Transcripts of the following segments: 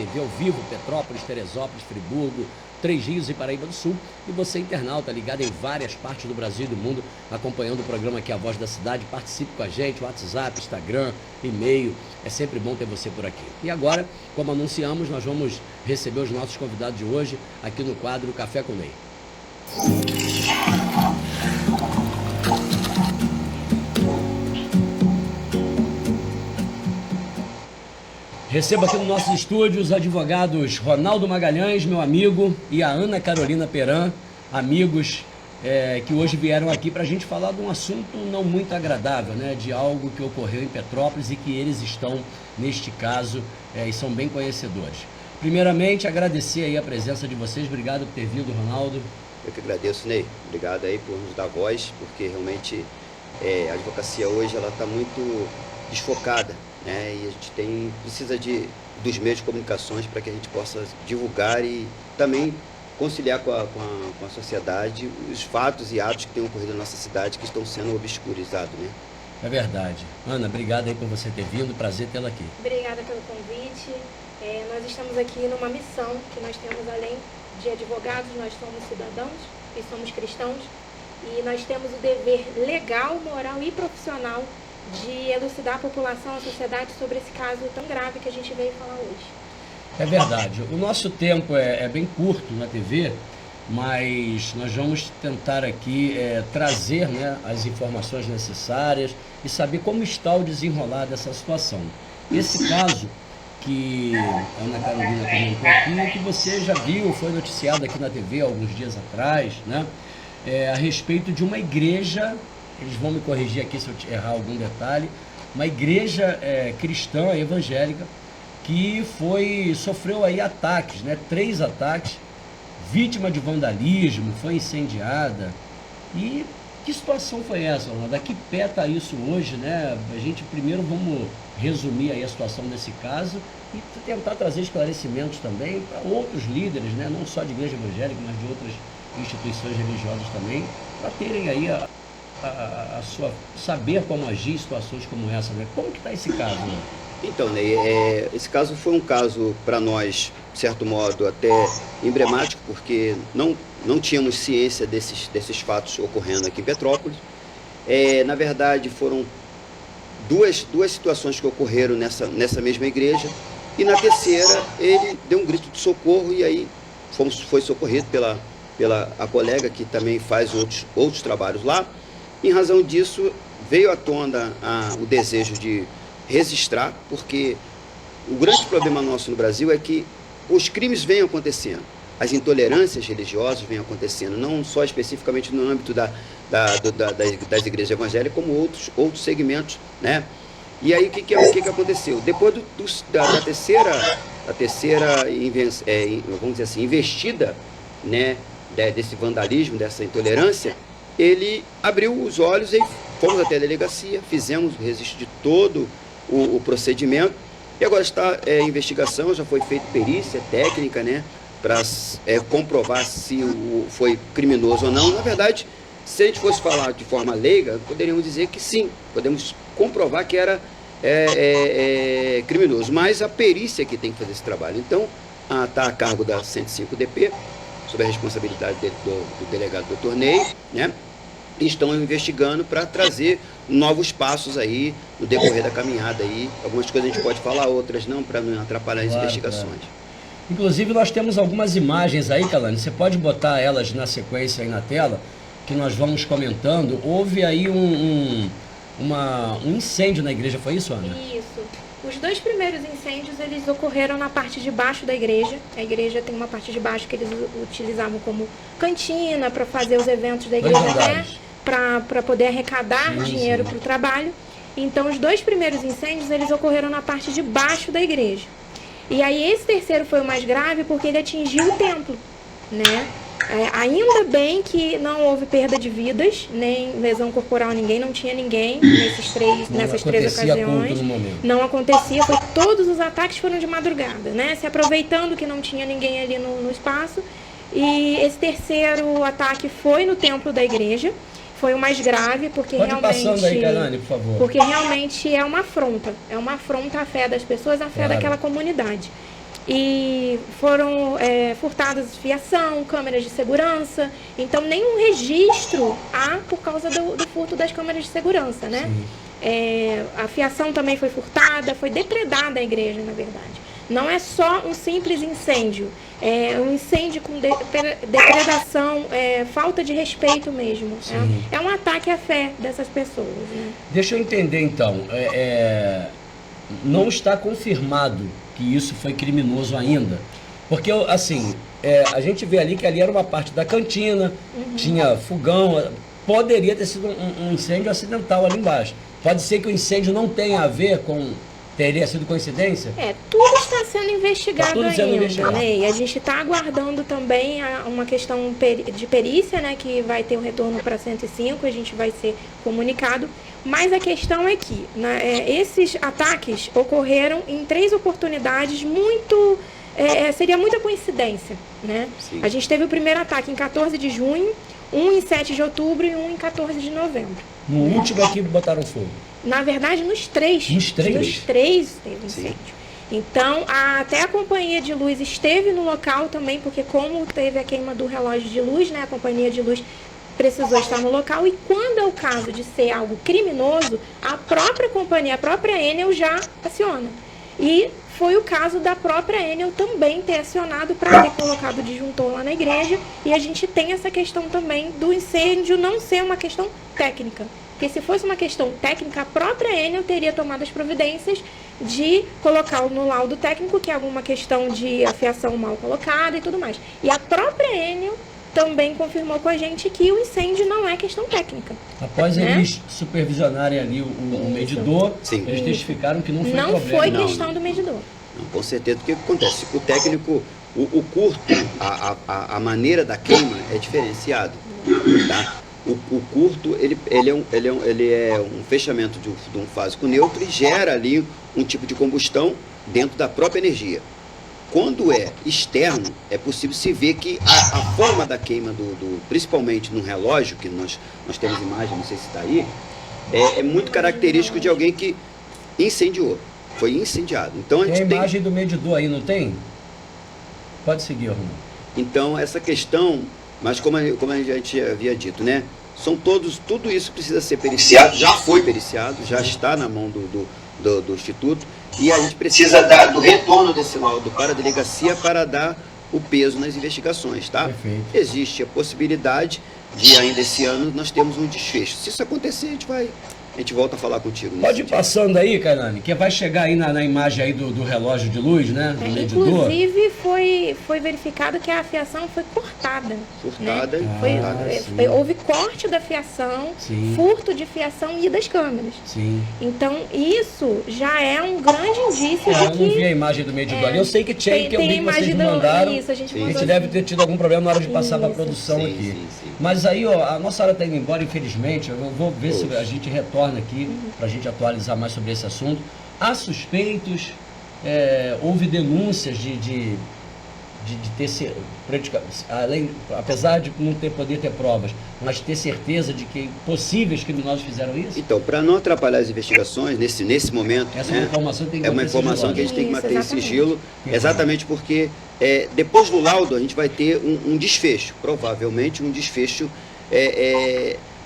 TV ao vivo, Petrópolis, Teresópolis, Friburgo, Três Rios e Paraíba do Sul. E você, internauta, ligado em várias partes do Brasil e do mundo, acompanhando o programa aqui, A Voz da Cidade, participe com a gente, WhatsApp, Instagram, e-mail. É sempre bom ter você por aqui. E agora, como anunciamos, nós vamos receber os nossos convidados de hoje aqui no quadro Café com Ney. Recebo aqui nos nossos estúdios os advogados Ronaldo Magalhães, meu amigo, e a Ana Carolina Peran, amigos que hoje vieram aqui para a gente falar de um assunto não muito agradável, né? De algo que ocorreu em Petrópolis e que eles estão, neste caso, e são bem conhecedores. Primeiramente, agradecer aí a presença de vocês. Obrigado por ter vindo, Ronaldo. Eu que agradeço, Ney. Obrigado aí por nos dar voz, porque realmente a advocacia hoje ela está muito desfocada, né? E a gente precisa dos meios de comunicações para que a gente possa divulgar e também conciliar com a sociedade os fatos e atos que têm ocorrido na nossa cidade que estão sendo obscurizados, né? É verdade. Ana, obrigado aí por você ter vindo, prazer tê-la aqui. Obrigada pelo convite. Nós estamos aqui numa missão que nós temos, além de advogados, nós somos cidadãos e somos cristãos, e nós temos o dever legal, moral e profissional de elucidar a população, a sociedade sobre esse caso tão grave que a gente veio falar hoje. É verdade. O nosso tempo é bem curto na TV, mas nós vamos tentar aqui trazer, né, as informações necessárias e saber como está o desenrolar dessa situação. Esse caso que a Ana Carolina comentou aqui, que você já viu, foi noticiado aqui na TV há alguns dias atrás, né, a respeito de uma igreja, eles vão me corrigir aqui se eu errar algum detalhe, uma igreja cristã, evangélica, que sofreu aí ataques, né, 3 ataques, vítima de vandalismo, foi incendiada. E que situação foi essa, Ronaldo? A que pé está isso hoje, né? A gente primeiro vamos resumir aí a situação desse caso e tentar trazer esclarecimentos também para outros líderes, né? Não só de igreja evangélica, mas de outras instituições religiosas também, para terem aí a sua saber como agir em situações como essa, né? Como que está esse caso, né? Então, Ney, esse caso foi um caso para nós, de certo modo, até emblemático, porque não tínhamos ciência desses fatos ocorrendo aqui em Petrópolis. Na verdade, foram duas situações que ocorreram nessa mesma igreja, e na terceira ele deu um grito de socorro e aí foi socorrido pela a colega que também faz outros trabalhos lá. Em razão disso, veio à tona o desejo de registrar, porque o grande problema nosso no Brasil é que os crimes vêm acontecendo, as intolerâncias religiosas vêm acontecendo, não só especificamente no âmbito das igrejas evangélicas, como outros segmentos, né? E aí o que aconteceu? Depois da terceira vamos dizer assim, investida, né, desse vandalismo, dessa intolerância, ele abriu os olhos e fomos até a delegacia, fizemos o registro de todo o procedimento, e agora está em investigação, já foi feita perícia técnica, né, para comprovar se foi criminoso ou não. Na verdade, se a gente fosse falar de forma leiga, poderíamos dizer que sim, podemos comprovar que era criminoso, mas a perícia que tem que fazer esse trabalho. Então, está a cargo da 105DP, sob a responsabilidade do delegado Dr. Ney, né? Estão investigando para trazer novos passos aí no decorrer da caminhada aí. Algumas coisas a gente pode falar, outras não, para não atrapalhar as investigações. Claro. Inclusive nós temos algumas imagens aí, Kalani, você pode botar elas na sequência aí na tela, que nós vamos comentando. Houve aí um incêndio na igreja, foi isso, Ana? Isso. Os 2 primeiros incêndios, eles ocorreram na parte de baixo da igreja. A igreja tem uma parte de baixo que eles utilizavam como cantina para fazer os eventos da igreja, né? Para poder arrecadar dinheiro para o trabalho. Então, os 2 primeiros incêndios, eles ocorreram na parte de baixo da igreja. E aí, esse terceiro foi o mais grave porque ele atingiu o templo, né? Ainda bem que não houve perda de vidas, nem lesão corporal, não tinha ninguém nessas três ocasiões. Não acontecia, todos os ataques foram de madrugada, né? Se aproveitando que não tinha ninguém ali no espaço. E esse terceiro ataque foi no templo da igreja. Foi o mais grave, porque passando aí, Kalani, por favor. Porque realmente é uma afronta à fé das pessoas, à fé daquela comunidade. e foram furtadas fiação, câmeras de segurança. Então, nenhum registro há por causa do furto das câmeras de segurança, né? A fiação também foi furtada, foi depredada a igreja, na verdade. Não é só um simples incêndio, é um incêndio com depredação, falta de respeito mesmo. É um ataque à fé dessas pessoas, né? Deixa eu entender, então. Não está confirmado que isso foi criminoso ainda. Porque, assim, a gente vê ali que ali era uma parte da cantina, tinha fogão, poderia ter sido um incêndio acidental ali embaixo. Pode ser que o incêndio não tenha a ver com... Teria sido coincidência? Tudo está sendo investigado ainda, né? E a gente está aguardando também uma questão de perícia, né? Que vai ter um retorno para 105, a gente vai ser comunicado. Mas a questão é que esses ataques ocorreram em 3 oportunidades muito... seria muita coincidência, né? Sim. A gente teve o primeiro ataque em 14 de junho, um em 7 de outubro e um em 14 de novembro. No último aqui botaram fogo. Na verdade, nos 3. Nos 3? Nos 3 teve incêndio. Então, até a companhia de luz esteve no local também, porque como teve a queima do relógio de luz, né, a companhia de luz precisou estar no local. E quando é o caso de ser algo criminoso, a própria companhia, a própria Enel já aciona. E foi o caso da própria Enel também ter acionado para ter colocado disjuntor lá na igreja. E a gente tem essa questão também do incêndio não ser uma questão técnica. Porque se fosse uma questão técnica, a própria Enel teria tomado as providências de colocar no laudo técnico, que é alguma questão de afiação mal colocada e tudo mais. E a própria Enel também confirmou com a gente que o incêndio não é questão técnica. Após eles supervisionarem ali o medidor, Sim. eles testificaram que não foi Não problema. foi questão do medidor. Não, com certeza. O que acontece? O técnico, o curto, a maneira da queima é diferenciado, tá? O curto, ele é um fechamento de um fásico neutro e gera ali um tipo de combustão dentro da própria energia. Quando é externo, é possível se ver que a forma da queima, principalmente no relógio, que nós temos imagem, não sei se está aí, é muito característico de alguém que incendiou, foi incendiado. Então, Tem a imagem do medidor aí, não tem? Pode seguir, Romão. Então, essa questão, mas como a gente havia dito, né? Tudo isso precisa ser periciado, já foi periciado, já está na mão do Instituto, e a gente precisa do retorno desse laudo para a delegacia para dar o peso nas investigações, tá? Perfeito. Existe a possibilidade de ainda esse ano nós temos um desfecho. Se isso acontecer, a gente volta a falar contigo. Pode ir passando aí, Kailane, que vai chegar aí na imagem aí do relógio de luz, né? Do medidor. Inclusive, foi verificado que a fiação foi cortada. Furtada. Né? Houve corte da fiação, Sim. furto de fiação e das câmeras. Sim. Então, isso já é um grande indício de Eu que... não vi a imagem do medidor ali. Eu sei que tinha, que eu vi que vocês mandaram. Isso, a gente mandou. Deve ter tido algum problema na hora de passar para a produção Sim, aqui. sim. Mas aí, ó, a nossa hora está indo embora, infelizmente. Eu vou ver se a gente retorna aqui para a gente atualizar mais sobre esse assunto. Há suspeitos, houve denúncias de ter, apesar de não poder ter provas, mas ter certeza de que possíveis criminosos fizeram isso? Então, para não atrapalhar as investigações, nesse momento, Essa é uma informação que tem que é uma manter informação que a gente tem que manter em sigilo, exatamente porque depois do laudo a gente vai ter um desfecho, provavelmente um desfecho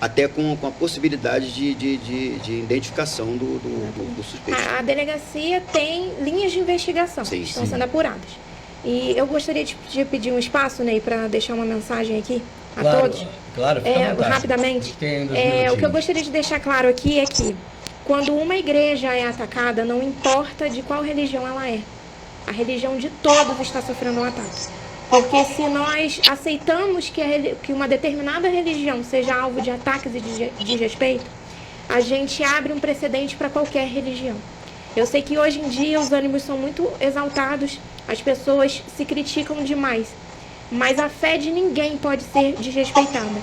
até com a possibilidade de identificação do suspeito. A delegacia tem linhas de investigação que estão sendo apuradas. E eu gostaria de pedir um espaço, Ney, para deixar uma mensagem aqui a todos. Claro, fica à vontade. Rapidamente. O que eu gostaria de deixar claro aqui é que quando uma igreja é atacada, não importa de qual religião ela é. A religião de todos está sofrendo um ataque. Porque se nós aceitamos que uma determinada religião seja alvo de ataques e de desrespeito, a gente abre um precedente para qualquer religião. Eu sei que hoje em dia os ânimos são muito exaltados, as pessoas se criticam demais, mas a fé de ninguém pode ser desrespeitada.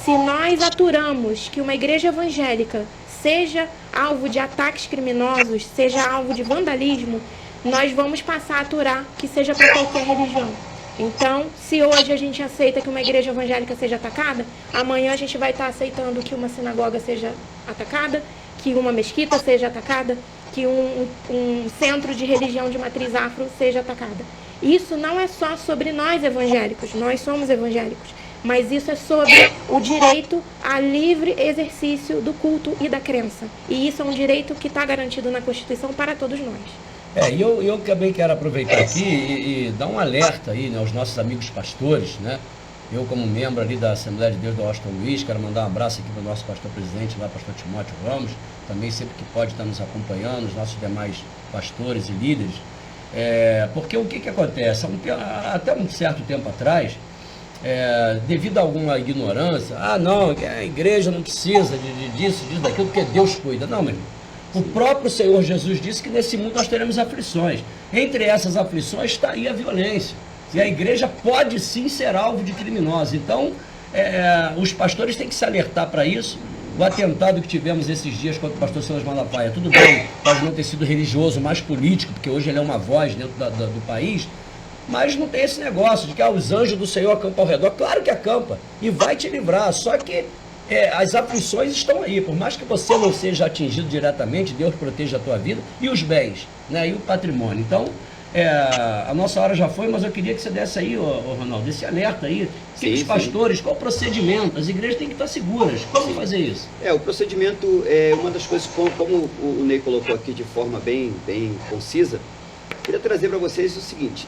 Se nós aturamos que uma igreja evangélica seja alvo de ataques criminosos, seja alvo de vandalismo, nós vamos passar a aturar que seja para qualquer religião. Então, se hoje a gente aceita que uma igreja evangélica seja atacada, amanhã a gente vai estar aceitando que uma sinagoga seja atacada, que uma mesquita seja atacada, que um centro de religião de matriz afro seja atacada. Isso não é só sobre nós evangélicos, nós somos evangélicos, mas isso é sobre o direito a livre exercício do culto e da crença. E isso é um direito que está garantido na Constituição para todos nós. E eu também quero aproveitar aqui e dar um alerta aí, né, aos nossos amigos pastores, né? Eu, como membro ali da Assembleia de Deus do Washington Luiz, quero mandar um abraço aqui para o nosso pastor-presidente lá, pastor Timóteo Ramos, também sempre que pode estar nos acompanhando, os nossos demais pastores e líderes. Porque o que acontece? Até um certo tempo atrás, devido a alguma ignorância, não, a igreja não precisa disso, daquilo, porque Deus cuida. Não, meu irmão. O próprio Senhor Jesus disse que nesse mundo nós teremos aflições. Entre essas aflições está aí a violência. E a igreja pode sim ser alvo de criminosos. Então, os pastores têm que se alertar para isso. O atentado que tivemos esses dias contra o pastor Silas Malafaia, tudo bem, pode não ter sido religioso, mais político, porque hoje ele é uma voz dentro do país, mas não tem esse negócio de que os anjos do Senhor acampam ao redor. Claro que acampa e vai te livrar, só que as aflições estão aí. Por mais que você não seja atingido diretamente, Deus proteja a tua vida e os bens, né, e o patrimônio. Então, a nossa hora já foi, mas eu queria que você desse aí, Ronaldo, esse alerta aí. Os pastores, qual o procedimento? As igrejas têm que estar seguras. Como fazer isso? O procedimento é uma das coisas, como o Ney colocou aqui de forma bem concisa. Queria trazer para vocês o seguinte: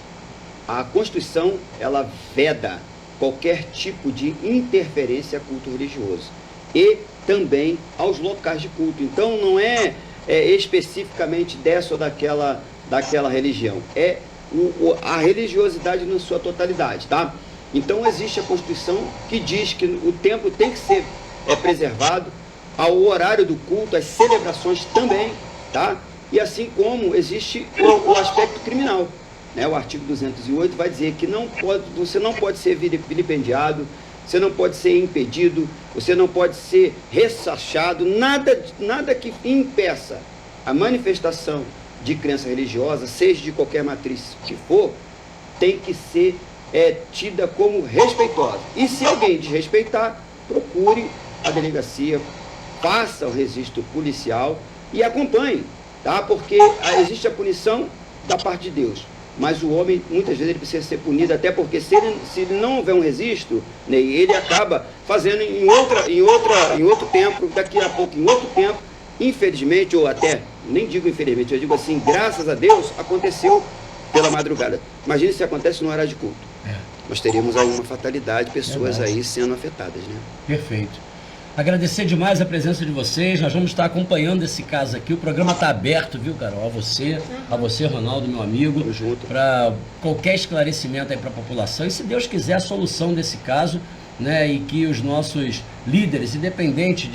a Constituição, ela veda qualquer tipo de interferência a culto religioso e também aos locais de culto. Então, não é especificamente dessa ou daquela religião, a religiosidade na sua totalidade, tá? Então existe a Constituição que diz que o templo tem que ser preservado, ao horário do culto, as celebrações também, tá? E assim como existe o aspecto criminal, né? O artigo 208 vai dizer que você não pode ser vilipendiado, você não pode ser impedido, você não pode ser ressachado, nada que impeça a manifestação de crença religiosa, seja de qualquer matriz que for, tem que ser tida como respeitosa. E se alguém desrespeitar, procure a delegacia, faça o registro policial e acompanhe, tá? Porque existe a punição da parte de Deus, mas o homem, muitas vezes, ele precisa ser punido, até porque se ele não houver um registro, né, ele acaba fazendo em outro tempo, daqui a pouco, em outro tempo, infelizmente, ou até, nem digo infelizmente, eu digo assim, graças a Deus, aconteceu pela madrugada. Imagine se acontece no horário de culto. Nós teríamos aí uma fatalidade, pessoas aí sendo afetadas, né? Perfeito. Agradecer demais a presença de vocês, nós vamos estar acompanhando esse caso aqui, o programa está aberto, viu, Carol? A você, Ronaldo, meu amigo, para qualquer esclarecimento aí para a população, e se Deus quiser a solução desse caso, né, e que os nossos líderes, independente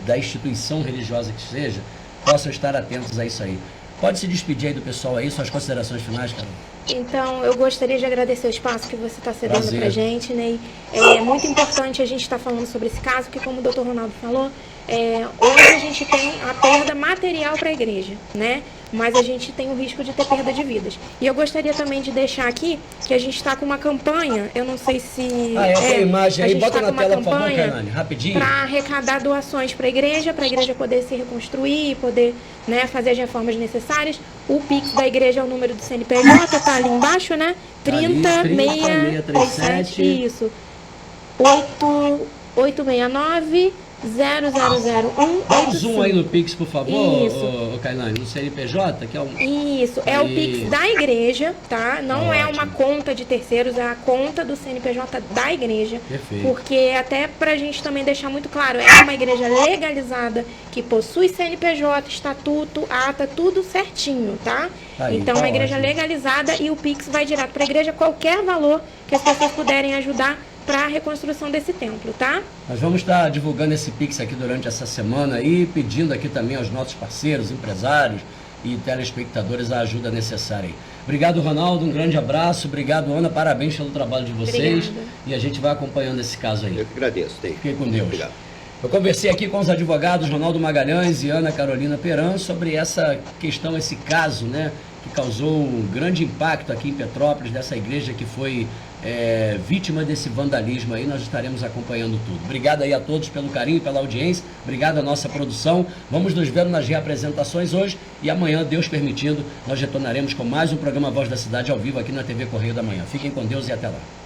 da instituição religiosa que seja, possam estar atentos a isso aí. Pode se despedir aí do pessoal aí, suas considerações finais, Carol? Então, eu gostaria de agradecer o espaço que você está cedendo para a gente, né? É muito importante a gente estar falando sobre esse caso, porque como o Dr. Ronaldo falou, hoje a gente tem a perda material para a igreja, né? Mas a gente tem o risco de ter perda de vidas. E eu gostaria também de deixar aqui que a gente está com uma campanha, eu não sei se... essa imagem aí, bota tá na tela, por favor, Canane, rapidinho. Para arrecadar doações para a igreja poder se reconstruir, poder, né, fazer as reformas necessárias. O Pix da igreja é o número do CNPJ, tá ali embaixo, né? 30637, isso. 869 0001. Dá um zoom aí no Pix, por favor, isso. Kailane, no CNPJ, que é o... Isso, é o Pix da igreja, tá? Não é uma conta de terceiros, é a conta do CNPJ da igreja. Perfeito. Porque até pra gente também deixar muito claro, é uma igreja legalizada, que possui CNPJ, estatuto, ata, tudo certinho, tá? Aí, então, uma igreja legalizada e o Pix vai direto pra igreja, qualquer valor que as pessoas puderem ajudar para a reconstrução desse templo, tá? Nós vamos estar divulgando esse Pix aqui durante essa semana e pedindo aqui também aos nossos parceiros, empresários e telespectadores a ajuda necessária aí. Obrigado, Ronaldo, um grande abraço. Obrigado, Ana, parabéns pelo trabalho de vocês. Obrigada. E a gente vai acompanhando esse caso aí. Eu que agradeço. Fiquem com Deus. Obrigado. Eu conversei aqui com os advogados Ronaldo Magalhães e Ana Carolina Peran sobre essa questão, esse caso, né, que causou um grande impacto aqui em Petrópolis, dessa igreja que foi vítima desse vandalismo aí. Nós estaremos acompanhando tudo. Obrigado aí a todos pelo carinho, pela audiência. Obrigado à nossa produção. Vamos nos vendo nas reapresentações hoje e amanhã, Deus permitindo, nós retornaremos com mais um programa Voz da Cidade ao vivo aqui na TV Correio da Manhã. Fiquem com Deus e até lá.